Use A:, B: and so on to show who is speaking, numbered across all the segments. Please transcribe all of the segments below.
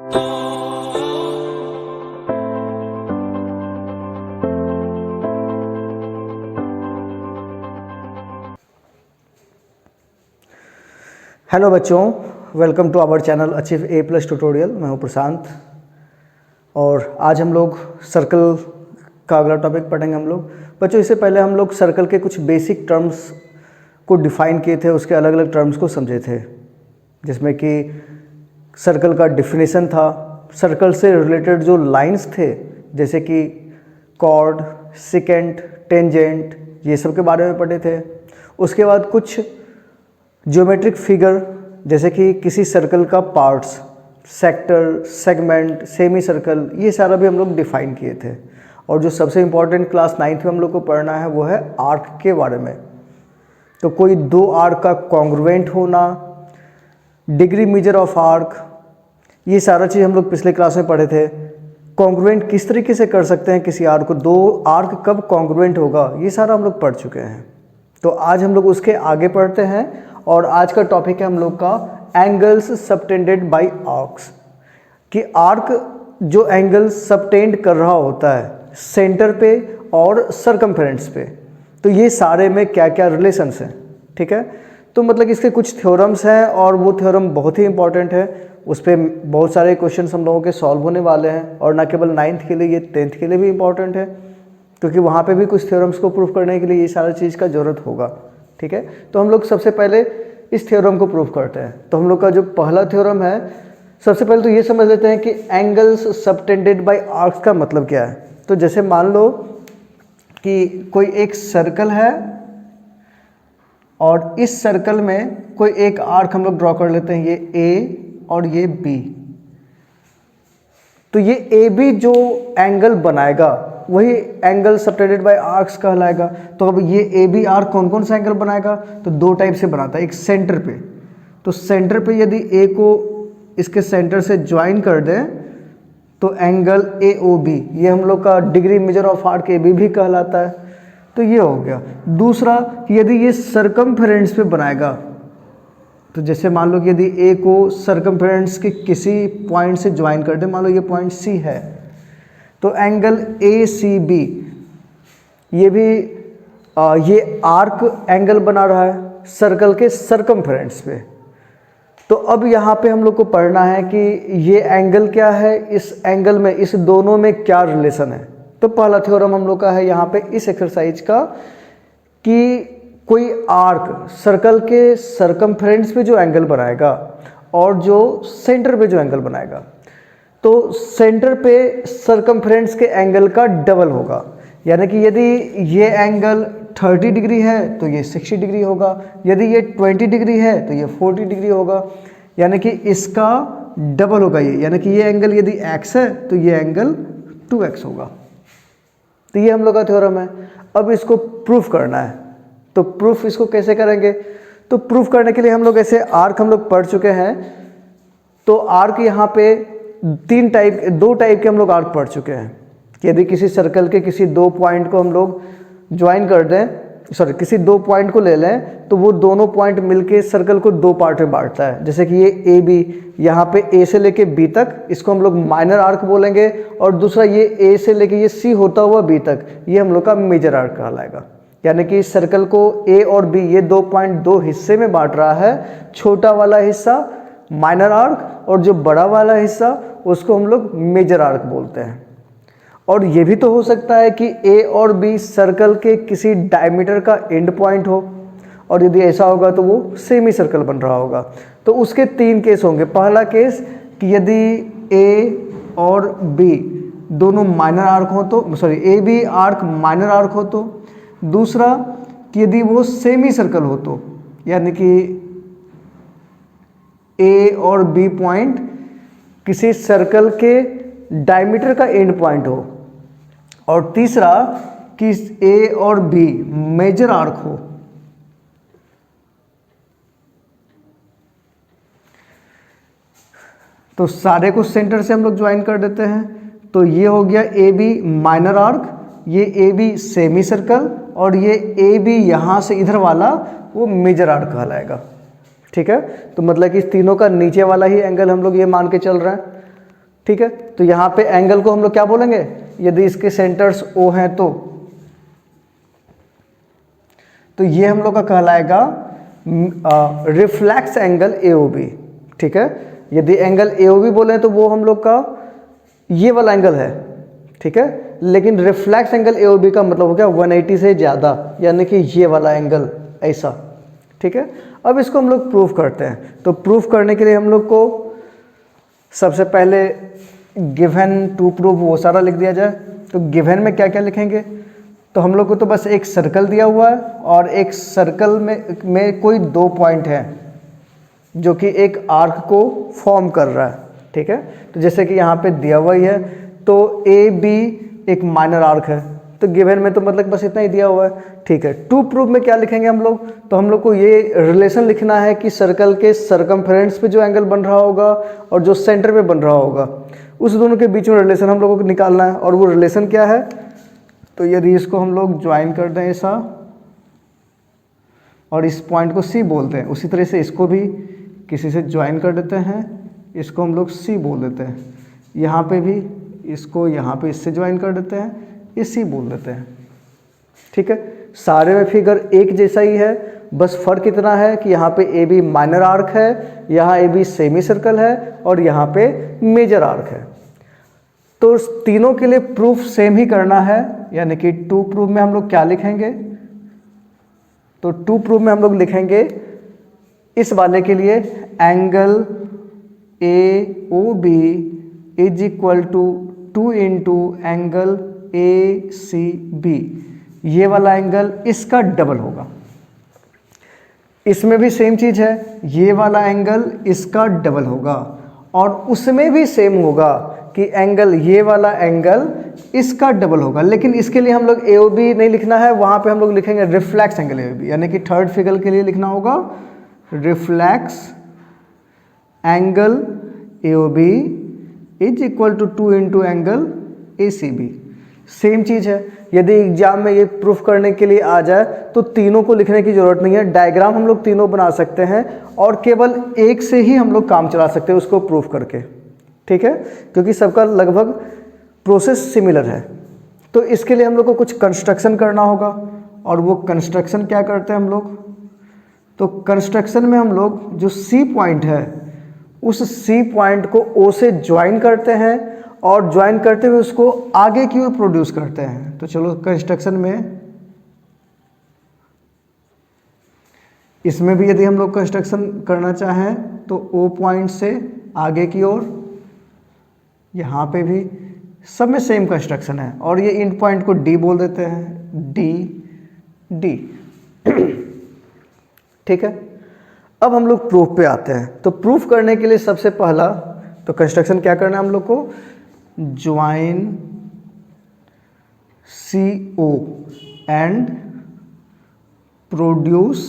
A: Hello बच्चों, welcome to our channel achieve A+ tutorial. मैं हूं प्रशांत और आज हम लोग सर्कल का अगला टॉपिक पढ़ेंगे। हम लोग बच्चों, इससे पहले हम लोग सर्कल के कुछ बेसिक टर्म्स को डिफ़ाइन किए थे, उसके अलग अलग टर्म्स को समझे थे, जिसमें कि सर्कल का डिफिनेशन था, सर्कल से रिलेटेड जो लाइंस थे जैसे कि कॉर्ड, सेकेंट, टेंजेंट, ये सब के बारे में पढ़े थे। उसके बाद कुछ ज्योमेट्रिक फिगर जैसे कि किसी सर्कल का parts, sector, segment, semi circle, ये सारा भी हम लोग डिफ़ाइन किए थे। और जो सबसे इम्पॉर्टेंट क्लास 9th में हम लोग को पढ़ना है वो है आर्क के बारे में। तो कोई दो आर्क का कॉन्ग्रुएंट होना, डिग्री मेजर ऑफ आर्क, ये सारा चीज़ हम लोग पिछले क्लास में पढ़े थे। कॉन्ग्रुएंट किस तरीके से कर सकते हैं किसी आर्क को, दो आर्क कब कॉन्ग्रुएंट होगा, ये सारा हम लोग पढ़ चुके हैं। तो आज हम लोग उसके आगे पढ़ते हैं और आज का टॉपिक है हम लोग का एंगल्स सबटेंडेड बाय आर्क्स। कि आर्क जो एंगल सबटेंड कर रहा होता है सेंटर पे और सरकमफेरेंस पे, तो ये सारे में क्या क्या रिलेशंस हैं, ठीक है। तो मतलब इसके कुछ थ्योरम्स हैं और वो थ्योरम बहुत ही इंपॉर्टेंट है, उस पर बहुत सारे क्वेश्चन हम लोगों के सॉल्व होने वाले हैं। और ना केवल 9th के लिए, ये 10th के लिए भी इंपॉर्टेंट है, क्योंकि वहाँ पे भी कुछ थ्योरम्स को प्रूव करने के लिए ये सारी चीज़ का ज़रूरत होगा, ठीक है। तो हम लोग सबसे पहले इस थ्योरम को प्रूव करते हैं। तो हम लोग का जो पहला थ्योरम है, सबसे पहले तो ये समझ लेते हैं कि एंगल्स सबटेंडेड बाय आर्क्स का मतलब क्या है। तो जैसे मान लो कि कोई एक सर्कल है और इस सर्कल में कोई एक आर्क हम लोग ड्रॉ कर लेते हैं, ये ए और ये बी। तो ये ए बी जो एंगल बनाएगा वही एंगल सबटेंडेड बाय आर्क्स कहलाएगा। तो अब ये ए बी आर्क कौन कौन सा एंगल बनाएगा, तो दो टाइप से बनाता है। एक सेंटर पे, तो सेंटर पे यदि ए को इसके सेंटर से ज्वाइन कर दें तो एंगल ए ओ बी, ये हम लोग का degree measure of arc A B भी कहलाता है। तो ये हो गया। दूसरा, यदि ये सरकमफेरेंस पे बनाएगा, तो जैसे मान लो कि यदि ए को सरकमफेरेंस के किसी पॉइंट से ज्वाइन कर दे, मान लो ये पॉइंट सी है, तो एंगल ए सी बी, ये भी ये आर्क एंगल बना रहा है सर्कल के सरकमफेरेंस पे। तो अब यहाँ पे हम लोग को पढ़ना है कि ये एंगल क्या है, इस एंगल में, इस दोनों में क्या रिलेशन है। तो पहला थ्योरम हम लोग का है यहाँ पे इस एक्सरसाइज का कि कोई आर्क सर्कल के सरकमफेरेंस पे जो एंगल बनाएगा और जो सेंटर पे जो एंगल बनाएगा, तो सेंटर पे सरकमफेरेंस के एंगल का डबल होगा। यानी कि यदि ये एंगल 30 डिग्री है तो ये 60 डिग्री होगा, यदि ये 20 डिग्री है तो ये 40 डिग्री होगा, यानी कि इसका डबल होगा ये। यानी कि ये एंगल यदि x है तो ये एंगल 2x होगा। तो ये हम लोग का थ्योरम है। अब इसको प्रूफ करना है, तो प्रूफ इसको कैसे करेंगे, तो प्रूफ करने के लिए हम लोग ऐसे आर्क हम लोग पढ़ चुके हैं। तो आर्क यहाँ पे दो टाइप के हम लोग आर्क पढ़ चुके हैं। यदि किसी सर्कल के किसी दो पॉइंट को हम लोग ज्वाइन कर दें, किसी दो पॉइंट को ले लें, तो वो दोनों पॉइंट मिलके सर्कल को दो पार्ट में बांटता है। जैसे कि ये ए बी, यहाँ पे ए से लेके बी तक, इसको हम लोग माइनर आर्क बोलेंगे। और दूसरा ये ए से लेके ये सी होता हुआ बी तक, ये हम लोग का मेजर आर्क कहलाएगा। यानी कि सर्कल को ए और बी, ये दो पॉइंट दो हिस्से में बांट रहा है। छोटा वाला हिस्सा माइनर आर्क और जो बड़ा वाला हिस्सा उसको हम लोग मेजर आर्क बोलते हैं। और ये भी तो हो सकता है कि ए और बी सर्कल के किसी डायमीटर का एंड पॉइंट हो, और यदि ऐसा होगा तो वो सेमी सर्कल बन रहा होगा। तो उसके तीन केस होंगे। पहला केस कि यदि ए और बी दोनों माइनर आर्क हो तो, A B arc minor arc हो तो। दूसरा कि यदि वो सेमी सर्कल हो तो, यानी कि ए और बी पॉइंट किसी सर्कल के डायमीटर का एंड पॉइंट हो। और तीसरा कि ए और बी मेजर आर्क हो। तो सारे को सेंटर से हम लोग ज्वाइन कर देते हैं। तो ये हो गया ए बी माइनर आर्क, ये ए बी सेमी सर्कल, और ये ए बी यहाँ से इधर वाला वो मेजर आर्क कहलाएगा। ठीक है, तो मतलब कि इस तीनों का नीचे वाला ही एंगल हम लोग ये मान के चल रहे हैं। ठीक है। तो यहाँ पे एंगल को हम लोग क्या बोलेंगे, यदि इसके सेंटर्स O हैं तो ये हम लोग का कहलाएगा रिफ्लेक्स एंगल AOB, ठीक है। यदि एंगल AOB बोले तो वो हम लोग का ये वाला एंगल है, ठीक है। लेकिन रिफ्लेक्स एंगल AOB का मतलब हो गया 180 से ज़्यादा, यानी कि ये वाला एंगल ऐसा, ठीक है। अब इसको हम लोग प्रूफ करते हैं। तो प्रूफ करने के लिए हम लोग को सबसे पहले गिवन टू प्रूफ वो सारा लिख दिया जाए। तो गिवन में क्या क्या लिखेंगे, तो हम लोग को तो बस एक सर्कल दिया हुआ है और एक सर्कल में कोई 2 पॉइंट हैं जो कि एक आर्क को फॉर्म कर रहा है, ठीक है। तो जैसे कि यहाँ पे दिया हुआ ही है, तो AB एक माइनर आर्क है, तो गिवन में तो मतलब बस इतना ही दिया हुआ है, ठीक है। टू प्रूफ में क्या लिखेंगे हम लोग, तो हम लोग को ये रिलेशन लिखना है कि सर्कल के सरकमफेरेंस पे जो एंगल बन रहा होगा और जो सेंटर पे बन रहा होगा उस दोनों के बीच में रिलेशन हम लोगों को निकालना है। और वो रिलेशन क्या है, तो यदि इसको हम लोग ज्वाइन कर दें ऐसा और इस पॉइंट को C बोलते हैं, उसी तरह से इसको भी किसी से ज्वाइन कर देते हैं, इसको हम लोग C बोल देते हैं। यहाँ पे भी इसको यहाँ पे इससे ज्वाइन कर देते हैं, ये C बोल देते हैं, ठीक है। सारे में फिगर एक जैसा ही है, बस फर्क इतना है कि यहाँ पे AB माइनर आर्क है, यहाँ AB सेमी सर्कल है और यहाँ पे मेजर आर्क है। तो तीनों के लिए प्रूफ सेम ही करना है, यानी कि टू प्रूफ में हम लोग क्या लिखेंगे, तो टू प्रूफ में हम लोग लिखेंगे इस वाले के लिए angle AOB is equal to 2 into angle ACB, ये वाला एंगल इसका डबल होगा। इसमें भी सेम चीज है, ये वाला एंगल इसका डबल होगा और उसमें भी सेम होगा कि एंगल ये वाला एंगल इसका डबल होगा। लेकिन इसके लिए हम लोग AOB नहीं लिखना है, वहां पे हम लोग लिखेंगे रिफ्लेक्स एंगल AOB, यानी कि थर्ड फिगर के लिए लिखना होगा reflex angle AOB is equal to 2 into angle ACB। Same चीज है, यदि एग्जाम में ये प्रूफ करने के लिए आ जाए तो तीनों को लिखने की जरूरत नहीं है, डायग्राम हम लोग तीनों बना सकते हैं और केवल एक से ही हम लोग काम चला सकते हैं उसको प्रूफ करके, ठीक है, क्योंकि सबका लगभग प्रोसेस सिमिलर है। तो इसके लिए हम लोग को कुछ कंस्ट्रक्शन करना होगा और वो कंस्ट्रक्शन क्या करते हैं हम लोग, तो कंस्ट्रक्शन में हम लोग जो C पॉइंट है उस C पॉइंट को O से ज्वाइन करते हैं और ज्वाइन करते हुए उसको आगे की ओर प्रोड्यूस करते हैं। तो चलो कंस्ट्रक्शन में इसमें भी यदि हम लोग कंस्ट्रक्शन करना चाहें तो O पॉइंट से आगे की ओर, यहाँ पे भी सब में सेम कंस्ट्रक्शन है और ये इंड पॉइंट को D बोल देते हैं, D ठीक है। अब हम लोग प्रूफ पे आते हैं। तो प्रूफ करने के लिए सबसे पहला तो कंस्ट्रक्शन क्या करना है हम लोग को, join CO and produce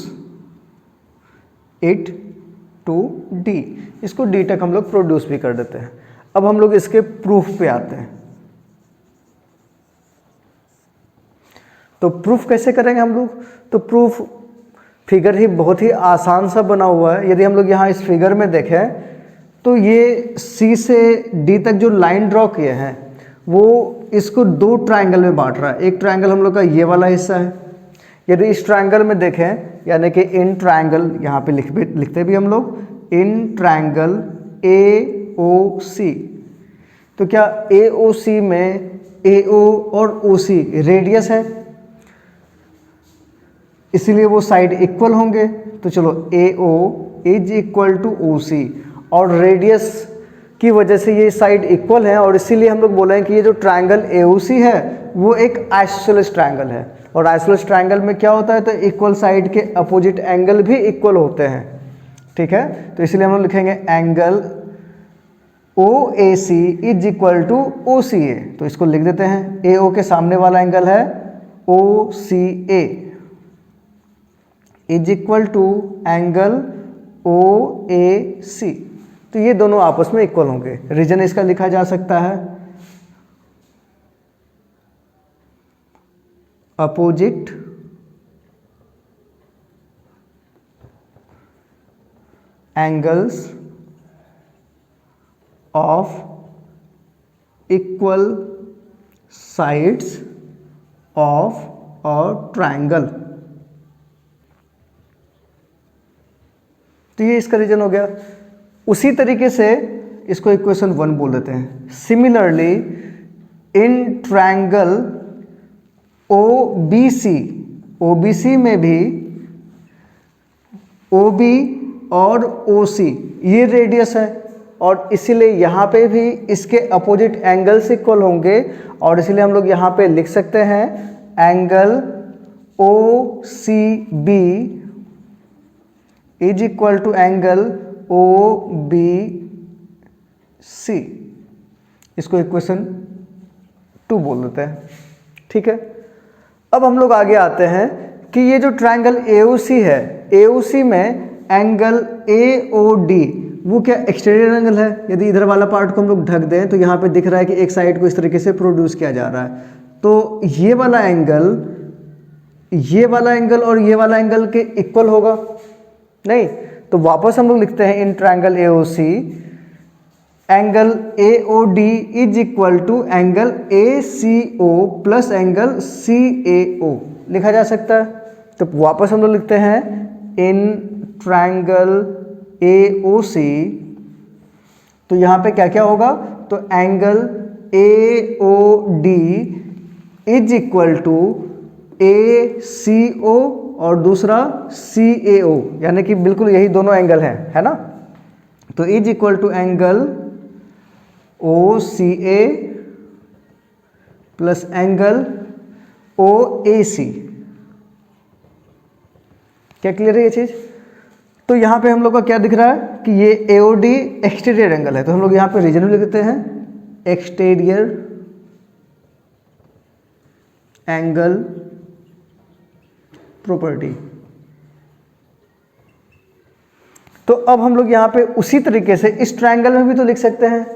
A: it to D। इसको D तक हम लोग प्रोड्यूस भी कर देते हैं। अब हम लोग इसके प्रूफ पे आते हैं। तो प्रूफ कैसे करेंगे हम लोग, तो प्रूफ फिगर ही बहुत ही आसान सा बना हुआ है। यदि हम लोग यहाँ इस फिगर में देखें तो ये C से D तक जो लाइन ड्रॉ किए हैं वो इसको दो ट्रायंगल में बांट रहा है। एक ट्रायंगल हम लोग का ये वाला हिस्सा है। यदि इस ट्रायंगल में देखें, यानी कि इन ट्रायंगल, यहाँ पे लिखते भी हम लोग इन ट्रायंगल AOC, तो क्या AOC में AO और OC रेडियस है, इसीलिए वो साइड इक्वल होंगे। तो चलो AO is equal to OC और रेडियस की वजह से ये साइड इक्वल है और इसीलिए हम लोग बोले हैं कि ये जो ट्रायंगल AOC है वो एक आइसोसेलेस ट्रायंगल है। और आइसोसेलेस ट्रायंगल में क्या होता है, तो इक्वल साइड के अपोजिट एंगल भी इक्वल होते हैं, ठीक है। तो इसलिए हम लोग लिखेंगे angle OAC is equal to OCA। तो इसको लिख देते हैं, AO के सामने वाला एंगल है OCA is equal to angle OAC। तो ये दोनों आपस में इक्वल होंगे। रीजन इसका लिखा जा सकता है opposite angles of equal sides of a triangle. तो ये इसका रीजन हो गया। उसी तरीके से इसको इक्वेशन 1 बोल देते हैं। Similarly in triangle OBC, OBC में भी OB और OC ये रेडियस है, और इसीलिए यहाँ पे भी इसके अपोजिट एंगल से इक्वल होंगे, और इसीलिए हम लोग यहाँ पे लिख सकते हैं angle OCB is equal to angle OBC। इसको इक्वेशन 2 बोल देते हैं। ठीक है, अब हम लोग आगे आते हैं कि ये जो ट्रायंगल AOC है, AOC में एंगल AOD वो क्या एक्सटीरियर एंगल है। यदि इधर वाला पार्ट को हम लोग ढक दें तो यहाँ पे दिख रहा है कि एक साइड को इस तरीके से प्रोड्यूस किया जा रहा है, तो ये वाला एंगल और ये वाला एंगल के इक्वल होगा नहीं। तो वापस हम लोग लिखते हैं in triangle AOC angle AOD is equal to angle ACO plus angle CAO लिखा जा सकता है। तो वापस हम लोग लिखते हैं इन ट्रायंगल AOC, तो यहाँ पे क्या क्या होगा, तो angle AOD is equal to ACO और दूसरा CAO, यानी कि बिल्कुल यही दोनों एंगल हैं, है ना। तो is equal to angle OCA plus angle OAC। क्या क्लियर है ये चीज। तो यहां पे हम लोग का क्या दिख रहा है कि ये AOD एक्सटीरियर एंगल है, तो हम लोग यहां पे रीजन लिख देते हैं एक्सटीरियर एंगल प्रॉपर्टी। तो अब हम लोग यहां पे उसी तरीके से इस ट्रायंगल में भी तो लिख सकते हैं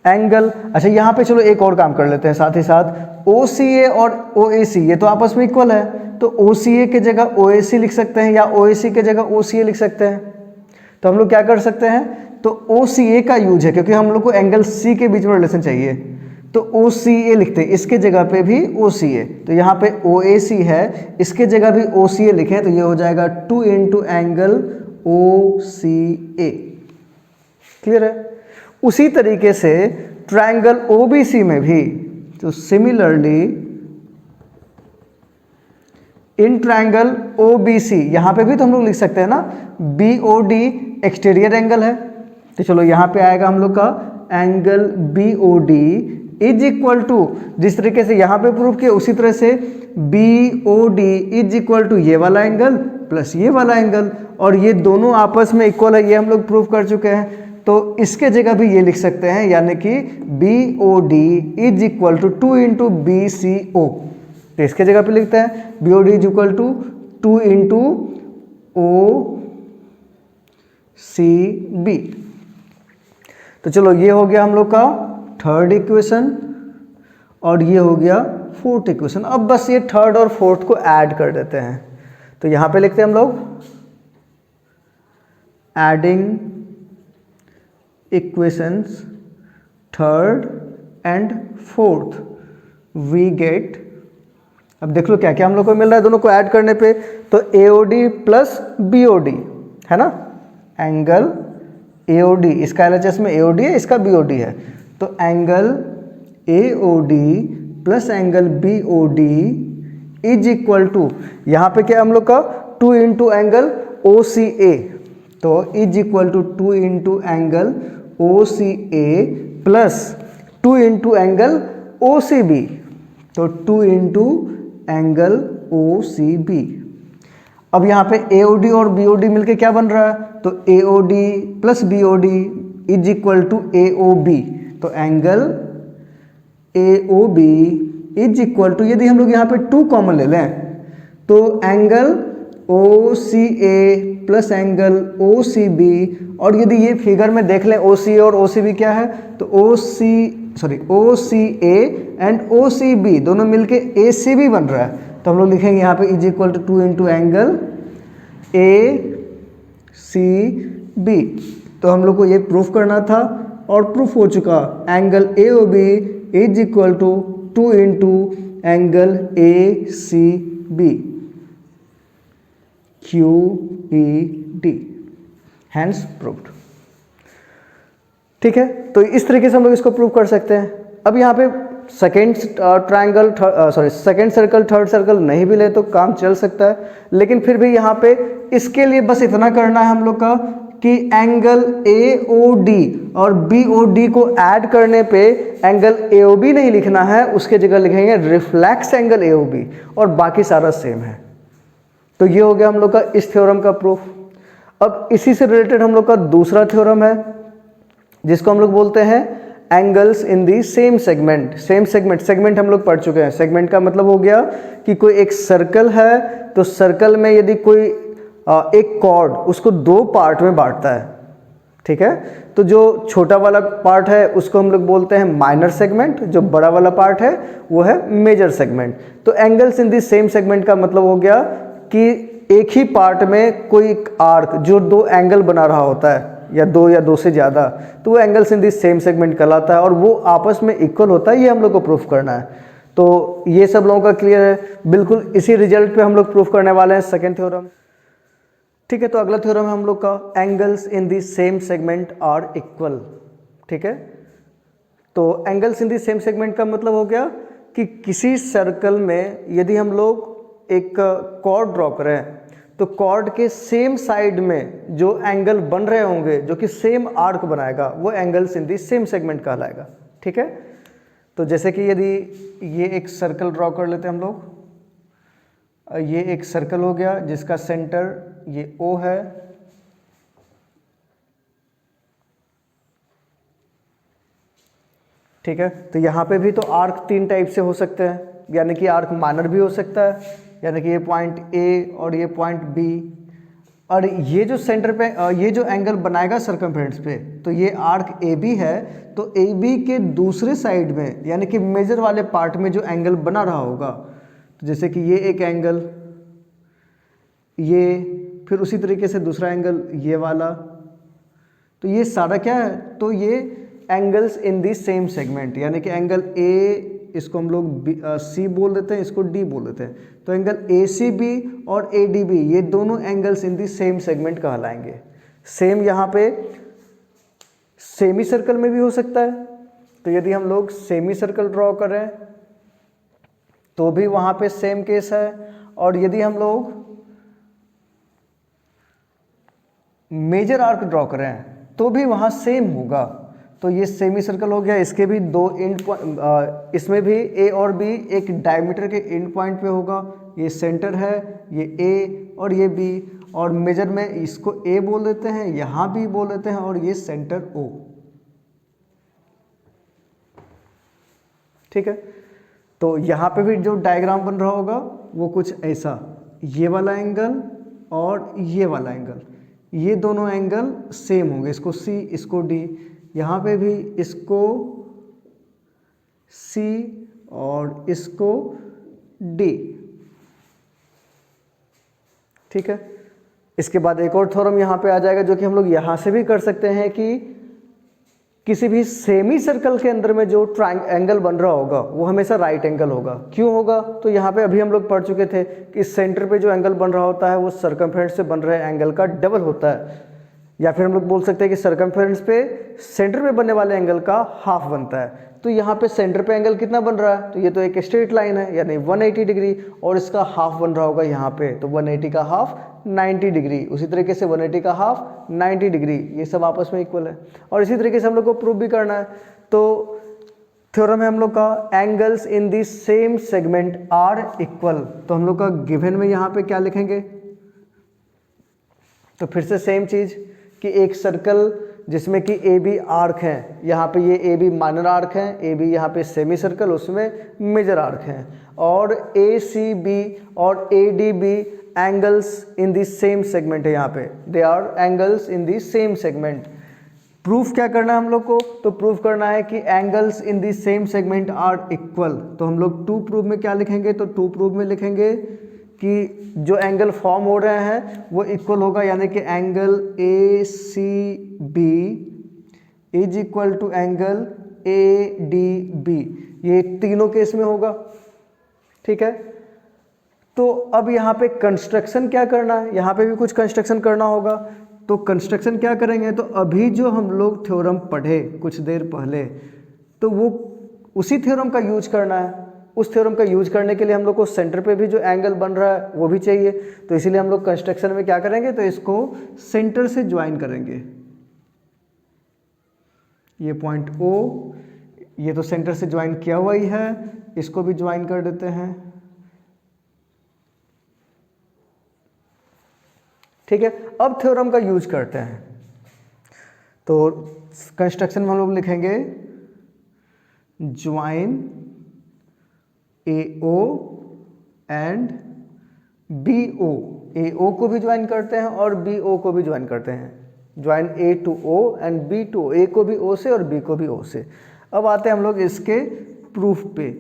A: एंगल। अच्छा, यहां पे चलो एक और काम कर लेते हैं साथ ही साथ, OCA और OAC ये तो आपस में इक्वल है, तो OCA के जगह OAC लिख सकते हैं या OAC के जगह OCA लिख सकते हैं। तो हम लोग क्या कर सकते हैं, तो OCA का यूज है क्योंकि हम लोग को एंगल C के बीच में रिलेशन चाहिए, तो OCA लिखते हैं। इसके जगह पे भी OCA, तो यहाँ पे OAC है, इसके जगह भी OCA लिखें, तो ये हो जाएगा 2 इंटू एंगल OCA। क्लियर है। उसी तरीके से ट्रायंगल OBC में भी, तो सिमिलरली इन ट्रायंगल OBC यहां पे भी तो हम लोग लिख सकते हैं ना, BOD एक्सटीरियर एंगल है, तो चलो यहां पे आएगा हम लोग का angle BOD is equal to, जिस तरीके से यहां पे प्रूव किया उसी तरह से BOD इज इक्वल टू ये वाला एंगल प्लस ये वाला एंगल, और ये दोनों आपस में इक्वल है, ये हम लोग प्रूव कर चुके हैं। तो इसके जगह भी ये लिख सकते हैं, यानी कि BOD is equal to 2 into BCO, तो इसके जगह पे लिखते हैं BOD is equal to 2 into OCB। तो चलो ये हो गया हम लोग का थर्ड इक्वेशन और ये हो गया फोर्थ इक्वेशन। अब बस ये थर्ड और फोर्थ को ऐड कर देते हैं, तो यहां पे लिखते हैं हम लोग adding equations third and fourth we get. अब देख लो क्या क्या हम लोग को मिल रहा है दोनों को ऐड करने पे, तो AOD प्लस BOD है ना, एंगल AOD, इसका LHS में AOD है, इसका BOD है, तो angle AOD plus angle BOD is equal to, यहाँ पे क्या हम लोग का 2 इंटू एंगल OCA, तो is equal to 2 into angle OCA plus 2 into angle OCB, तो 2 इंटू एंगल OCB। अब यहाँ पे AOD और BOD मिलके क्या बन रहा है, तो AOD plus BOD is equal to AOB, तो angle AOB is equal to, यदि हम लोग यहाँ पे 2 कॉमन ले लें तो angle OCA plus angle OCB, और यदि ये फिगर में देख लें OCA और OCB क्या है, तो OCA एंड OCB दोनों मिलके ACB बन रहा है, तो हम लोग लिखेंगे यहाँ पे is equal to 2 into angle ACB। तो हम लोग को ये प्रूफ करना था और प्रूफ हो चुका, angle AOB is equal to 2 into angle A C B Q E D, hence proved. ठीक है, तो इस तरीके से हम लोग इसको प्रूव कर सकते हैं। अब यहाँ पे second triangle second circle third circle नहीं भी ले तो काम चल सकता है, लेकिन फिर भी यहाँ पे इसके लिए बस इतना करना है हम लोग का कि एंगल AOD और BOD को ऐड करने पे एंगल AOB नहीं लिखना है, उसके जगह लिखेंगे रिफ्लेक्स एंगल AOB और बाकी सारा सेम है। तो ये हो गया हम लोग का इस थ्योरम का प्रूफ। अब इसी से रिलेटेड हम लोग का दूसरा थ्योरम है जिसको हम लोग बोलते हैं angles in the same segment. Segment हम लोग पढ़ चुके हैं। सेगमेंट का मतलब हो गया कि कोई एक सर्कल है तो सर्कल में यदि कोई एक कॉर्ड उसको दो पार्ट में बांटता है, ठीक है, तो जो छोटा वाला पार्ट है उसको हम लोग बोलते हैं माइनर सेगमेंट, जो बड़ा वाला पार्ट है वो है मेजर सेगमेंट। तो angles in the same segment का मतलब हो गया कि एक ही पार्ट में कोई आर्क जो दो एंगल बना रहा होता है या दो से ज़्यादा, तो वो angles in the same segment कहलाता है और वो आपस में इक्वल होता है। ये हम लोग को प्रूफ करना है। तो ये सब लोगों का क्लियर है, बिल्कुल इसी रिजल्ट पे हम लोग प्रूफ करने वाले हैं सेकेंड थ्योरम। ठीक है, तो अगला थ्योरम है हम लोग का angles in the same segment are equal. ठीक है, तो angles in the same segment का मतलब हो गया कि किसी सर्कल में यदि हम लोग एक कॉर्ड ड्रॉ करें तो कॉर्ड के सेम साइड में जो एंगल बन रहे होंगे जो कि सेम आर्क बनाएगा वो angles in the same segment कहलाएगा। ठीक है, तो जैसे कि यदि ये एक सर्कल ड्रॉ कर लेते हैं हम लोग, ये एक सर्कल हो गया जिसका सेंटर ये O है, ठीक है, तो यहाँ पे भी तो आर्क तीन टाइप से हो सकते हैं, यानी कि आर्क माइनर भी हो सकता है, यानी कि ये पॉइंट A और ये पॉइंट B, और ये जो सेंटर पे ये जो एंगल बनाएगा सर्कमफ्रेंस पे, तो ये आर्क AB है, तो AB के दूसरे साइड में यानी कि मेजर वाले पार्ट में जो एंगल बना रहा होगा, तो जैसे कि ये एक एंगल, ये फिर उसी तरीके से दूसरा एंगल ये वाला, तो ये सारा क्या है, तो ये angles in the same segment, यानी कि एंगल A इसको हम लोग C बोल देते हैं, इसको D बोल देते हैं, तो एंगल ACB और ADB ये दोनों angles in the same segment कहलाएंगे। सेम यहाँ पे सेमी सर्कल में भी हो सकता है, तो यदि हम लोग सेमी सर्कल ड्रॉ करें तो भी वहाँ पे सेम केस है, और यदि हम लोग मेजर आर्क ड्रॉ करें तो भी वहाँ सेम होगा। तो ये सेमी सर्कल हो गया, इसके भी दो एंड पॉइंट, इसमें भी A और B एक डायमीटर के एंड पॉइंट पे होगा, ये सेंटर है, ये A और ये B, और मेजर में इसको A बोल देते हैं, यहाँ B बोल देते हैं, और ये सेंटर O। ठीक है, तो यहाँ पे भी जो डायग्राम बन रहा होगा वो कुछ ऐसा, ये वाला एंगल और ये वाला एंगल, ये दोनों एंगल सेम होंगे, इसको C इसको D, यहाँ पे भी इसको C और इसको D। ठीक है, इसके बाद एक और थ्योरम यहाँ पे आ जाएगा जो कि हम लोग यहाँ से भी कर सकते हैं कि किसी भी सेमी सर्कल के अंदर में जो एंगल बन रहा होगा वो हमेशा राइट एंगल होगा। क्यों होगा, तो यहाँ पे अभी हम लोग पढ़ चुके थे कि सेंटर पे जो एंगल बन रहा होता है वो सर्कमफ्रेंस से बन रहे एंगल का डबल होता है, या फिर हम लोग बोल सकते हैं कि सर्कमफ्रेंस पे सेंटर पे बनने वाले एंगल का हाफ बनता है। तो यहाँ पे सेंटर पे एंगल कितना बन रहा है, तो ये तो एक स्ट्रेट लाइन है यानी 180 डिग्री, और इसका हाफ बन रहा होगा यहाँ पे, तो 180 का हाफ 90 डिग्री, उसी तरीके से 180 का हाफ 90 डिग्री, ये सब आपस में इक्वल है। और इसी तरीके से हम लोग को प्रूव भी करना है। तो थ्योरम है हम लोग का angles in the same segment are equal, तो हम लोग का गिवन में यहाँ पे क्या लिखेंगे, तो फिर से सेम चीज़ कि एक सर्कल जिसमें कि ए बी आर्क हैं, यहाँ पे ये ए बी माइनर आर्क हैं, ए बी यहाँ पे सेमी सर्कल उसमें मेजर आर्क हैं, और ए सी बी और A D B angles in the same segment है, यहाँ पे they are angles in the same segment. Proof क्या करना है हम लोग को, तो प्रूफ करना है कि angles in the same segment are equal. तो हम लोग टू प्रूफ में क्या लिखेंगे, तो टू प्रूफ में लिखेंगे कि जो एंगल फॉर्म हो रहे हैं वो इक्वल होगा, यानी कि angle A C B is equal to angle A D B, ये तीनों केस में होगा। ठीक है, तो अब यहाँ पे कंस्ट्रक्शन क्या करना है, यहाँ पे भी कुछ कंस्ट्रक्शन करना होगा। तो कंस्ट्रक्शन क्या करेंगे, तो अभी जो हम लोग थ्योरम पढ़े कुछ देर पहले, तो वो उसी थ्योरम का यूज करना है। उस थ्योरम का यूज करने के लिए हम लोग को सेंटर पे भी जो एंगल बन रहा है वो भी चाहिए। तो इसीलिए हम लोग कंस्ट्रक्शन में क्या करेंगे, तो इसको सेंटर से ज्वाइन करेंगे। ये पॉइंट O, ये तो सेंटर से ज्वाइन किया हुआ ही है, इसको भी ज्वाइन कर देते हैं। ठीक है, अब थ्योरम का यूज करते हैं। तो कंस्ट्रक्शन में हम लोग लिखेंगे join AO and BO। AO को भी ज्वाइन करते हैं और BO को भी ज्वाइन करते हैं। Join A to O and B to O, A को भी O से और B को भी O से। अब आते हैं हम लोग इसके प्रूफ पे।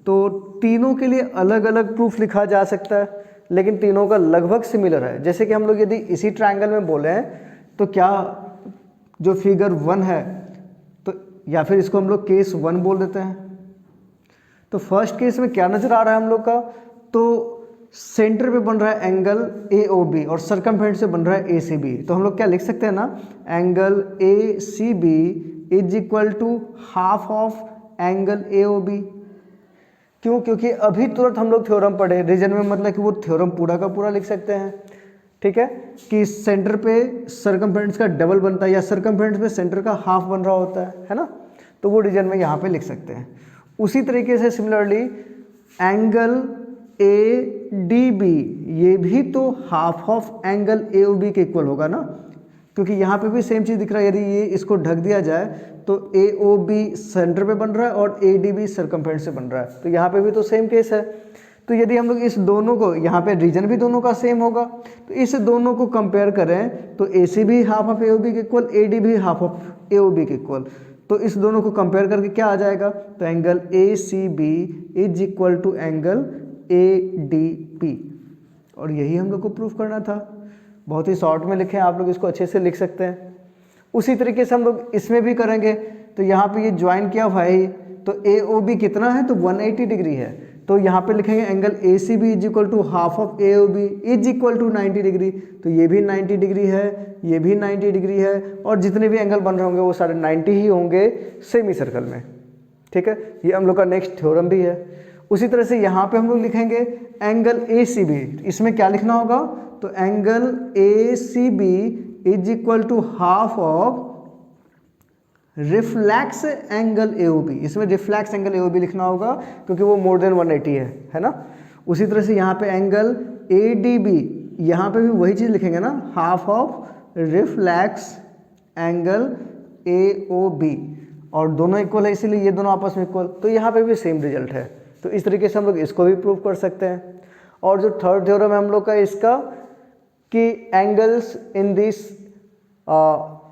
A: तो तीनों के लिए अलग अलग प्रूफ लिखा जा सकता है, लेकिन तीनों का लगभग सिमिलर है। जैसे कि हम लोग यदि इसी ट्रायंगल में बोले हैं तो क्या जो फिगर 1 है, तो या फिर इसको हम लोग केस 1 बोल देते हैं। तो फर्स्ट केस में क्या नजर आ रहा है हम लोग का, तो सेंटर पे बन रहा है एंगल AOB और सरकमफेरेंस से बन रहा है ACB। तो हम लोग क्या लिख सकते हैं ना, angle ACB is equal to half of angle AOB। क्यों, क्योंकि अभी तुरंत हम लोग थ्योरम पढ़े, रीजन में मतलब कि वो थ्योरम पूरा का पूरा लिख सकते हैं। ठीक है, कि सेंटर पे सरकमफेरेंस का डबल बनता है या सरकमफेरेंस पे सेंटर का हाफ बन रहा होता है ना, तो वो रीजन में यहाँ पे लिख सकते हैं। उसी तरीके से सिमिलरली एंगल ADB, ये भी तो हाफ ऑफ एंगल AOB के इक्वल होगा ना, क्योंकि यहाँ पे भी सेम चीज़ दिख रहा है। यदि ये इसको ढक दिया जाए तो AOB सेंटर पे बन रहा है और ADB सरकमफेरेंस से बन रहा है, तो यहाँ पे भी तो सेम केस है। तो यदि हम लोग इस दोनों को, यहाँ पे रीजन भी दोनों का सेम होगा, तो इस दोनों को कंपेयर करें तो ACB हाफ ऑफ AOB के equal, ADB half of AOB के इक्वल। तो इस दोनों को कंपेयर करके क्या आ जाएगा, तो angle ACB is equal to angle ADB। और यही हम लोग को प्रूफ करना था। बहुत ही शॉर्ट में लिखे, आप लोग इसको अच्छे से लिख सकते हैं। उसी तरीके से हम लोग इसमें भी करेंगे। तो यहाँ पे ये ज्वाइन किया भाई, तो AOB कितना है, तो 180 डिग्री है। तो यहाँ पे लिखेंगे angle ACB is equal to half of AOB is equal to 90 degree. तो ये भी 90 डिग्री है, ये भी 90 डिग्री है, और जितने भी एंगल बन रहे होंगे वो सारे 90 ही होंगे सेमी सर्कल में। ठीक है, ये हम लोग का नेक्स्ट थ्योरम भी है। उसी तरह से यहाँ पे हम लोग लिखेंगे एंगल ACB। इसमें क्या लिखना होगा, तो angle ACB is equal to half of reflex angle AOB। इसमें रिफ्लैक्स एंगल AOB लिखना होगा क्योंकि वो मोर देन 180 है ना। उसी तरह से यहाँ पे एंगल ADB, यहाँ पे भी वही चीज़ लिखेंगे ना, half of reflex angle AOB, और दोनों इक्वल है इसीलिए ये दोनों आपस में इक्वल। तो यहाँ पे भी सेम रिजल्ट है। तो इस तरीके से हम लोग इसको भी प्रूव कर सकते हैं। और जो थर्ड थ्योरम है हम लोग का इसका, कि angles in this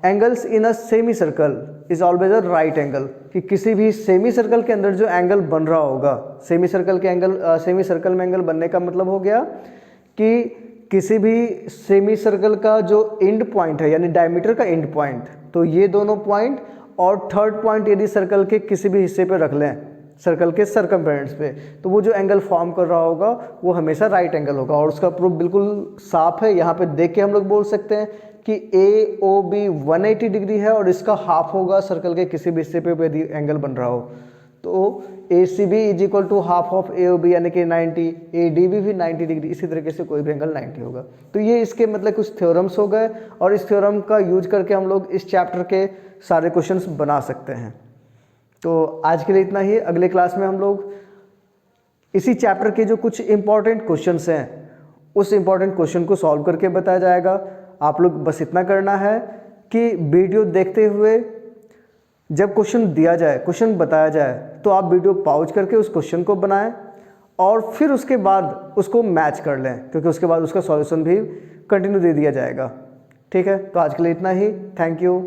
A: angles in a semi circle is always a right angle, कि किसी भी सेमी सर्कल के अंदर जो एंगल बन रहा होगा, सेमी सर्कल के एंगल, सेमी सर्कल में एंगल बनने का मतलब हो गया कि किसी भी सेमी सर्कल का जो एंड पॉइंट है, यानी डायमीटर का एंड पॉइंट, तो ये दोनों पॉइंट और थर्ड पॉइंट यदि सर्कल के किसी भी हिस्से पे रख लें, सर्कल के सरकमफेरेंस पे, तो वो जो एंगल फॉर्म कर रहा होगा वो हमेशा राइट एंगल होगा। और उसका प्रूफ बिल्कुल साफ है, यहाँ पे देख के हम लोग बोल सकते हैं कि AOB 180 डिग्री है और इसका हाफ होगा सर्कल के किसी भी हिस्से पे यदि एंगल बन रहा हो। तो ACB is equal to half of AOB यानी कि 90, ADB भी 90 डिग्री, इसी तरीके से कोई भी एंगल 90 होगा। तो ये इसके मतलब कुछ थ्योरम्स हो गए, और इस थ्योरम का यूज करके हम लोग इस चैप्टर के सारे क्वेश्चंस बना सकते हैं। तो आज के लिए इतना ही। अगले क्लास में हम लोग इसी चैप्टर के जो कुछ इंपॉर्टेंट क्वेश्चंस हैं उस इंपॉर्टेंट क्वेश्चन को सॉल्व करके बताया जाएगा। आप लोग बस इतना करना है कि वीडियो देखते हुए जब क्वेश्चन दिया जाए, क्वेश्चन बताया जाए, तो आप वीडियो पॉज करके उस क्वेश्चन को बनाएं और फिर उसके बाद उसको मैच कर लें, क्योंकि उसके बाद उसका सॉल्यूशन भी कंटिन्यू दे दिया जाएगा। ठीक है, तो आज के लिए इतना ही। Thank you.